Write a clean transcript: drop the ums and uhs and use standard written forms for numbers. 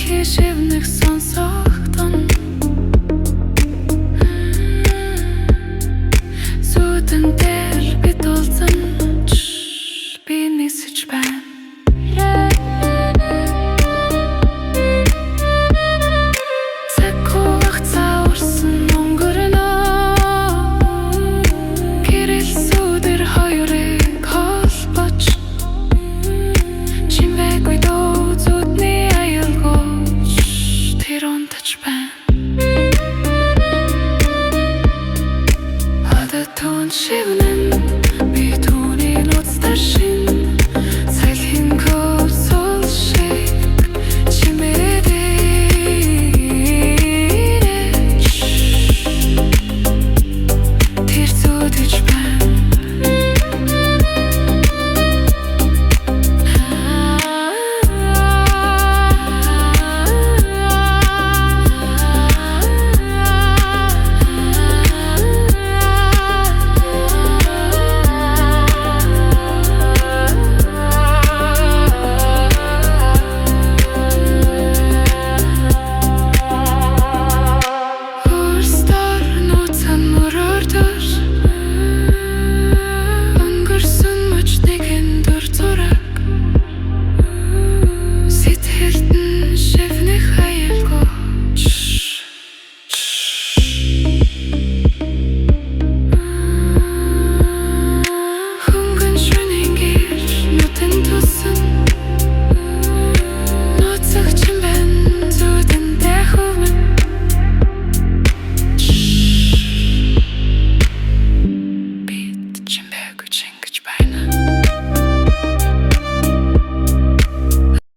дэлхий шивнэх сонсогдон Зүудэн дээр бид уулзан би нисэж байна Шивнэн би түүний нууцтай шин Цайлын көсөл шиг чимээрэж Тэр зүдэж байна Өнгөрсөн мөч нэгэн дүр зураг Сэтгэлд